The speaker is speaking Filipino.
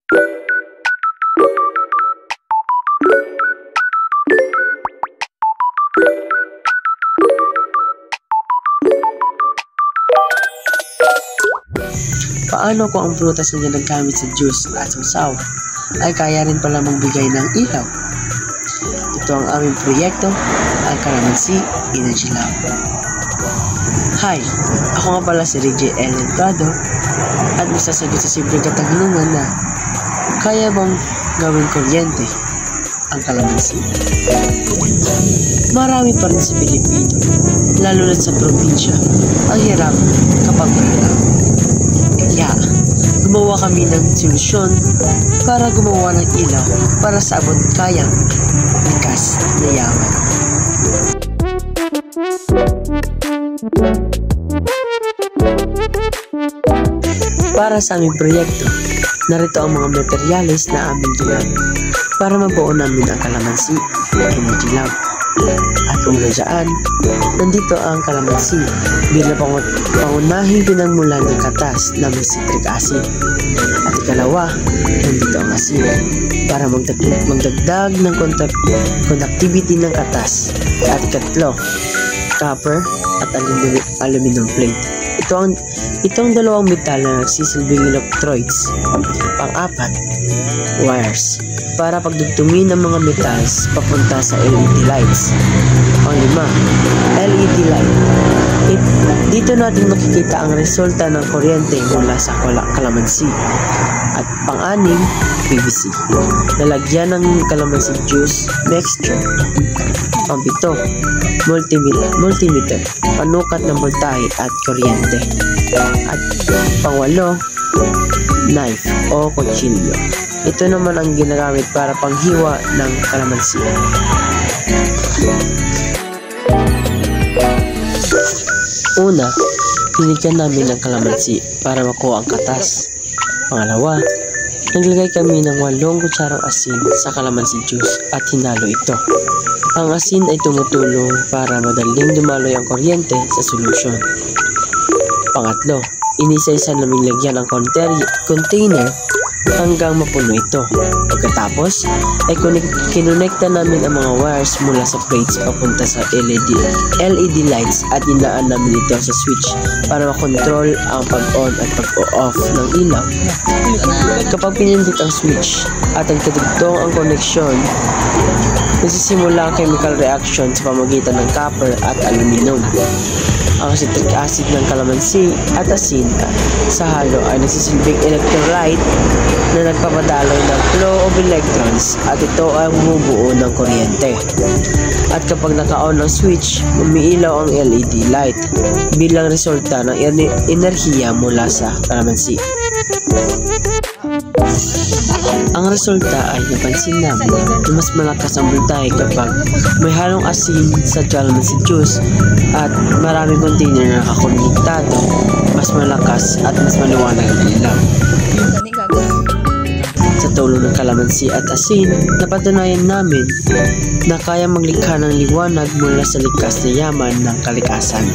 Paano kung ang prutas na ginagamit sa juice at sausaw ay kaya rin pala magbigay ng ilaw? Ito ang aming proyekto, ang Calamansi Energy Lab. Hi! Ako nga pala si Reggie Ellen Prado at magsasagot sa simpleng katanungan na kaya bang gawing kuryente ang kalamansi? Marami pa rin sa Pilipino, lalo na sa probinsya, ang hirap kapag wala. Kaya, gumawa kami ng solusyon para gumawa ng ilaw para sa abot kayang likas na yaman. Para sa aming proyekto, narito ang mga materyales na aming ginamit para mabuo namin ang Calamansi Energy Lab. At una dyan, nandito ang kalamansi bilang pangunahing pinagmulan ng katas na may citric acid. At ikalawa, nandito ang asin para magdagdag ng conductivity ng katas. At ikatlo, copper at aluminum plate. Ito ang dalawang metal na nagsisilbing electrodes. Pang-apat, wires para pagdugtungin ng mga metals papunta sa LED lights. Pang-lima, LED light. Dito natin makikita ang resulta ng kuryente mula sa kalamansi. At pang-anim, PVC. Lalagyan ng kalamansi juice mixture. Pang-pito, multimeter. Panukat ng voltahe at kuryente. At pang-walo, knife o kutsilyo. Ito naman ang ginagamit para panghiwa ng kalamansi. Una, pinikyan namin ng kalamansi para makuha ang katas. Pangalawa, naglagay kami ng 8 kutsarang asin sa kalamansi juice at hinalo ito. Ang asin ay tumutulong para madaling dumaloy ang kuryente sa solusyon. Pangatlo, inisa-isa naming lagyan ang container hanggang mapuno ito. Pagkatapos, ay kinonekta namin ang mga wires mula sa plates papunta sa LED lights at inaan namin ito sa switch para makontrol ang pag-on at pag-off ng ilaw. Kapag pinindot ang switch at nagkadugtong ang koneksyon, nagsisimula ang chemical reaction sa pamagitan ng copper at aluminum. Ang citric acid ng kalamansi at asin sa halo ay nagsisilbing electrolyte na nagpapadaloy ng flow of electrons at ito ay bumubuo ng kuryente. At kapag naka-on ang switch, umiilaw ang LED light bilang resulta ng enerhiya mula sa kalamansi. Ang resulta ay napansin namin na mas malakas ang voltahe kapag may halong asin sa kalamansi juice at maraming container na nakakonektado, mas malakas at mas maliwanag ang ilaw. Sa tulong ng kalamansi at asin, napatunayan namin na kaya maglikha ng liwanag mula sa likas na yaman ng kalikasan.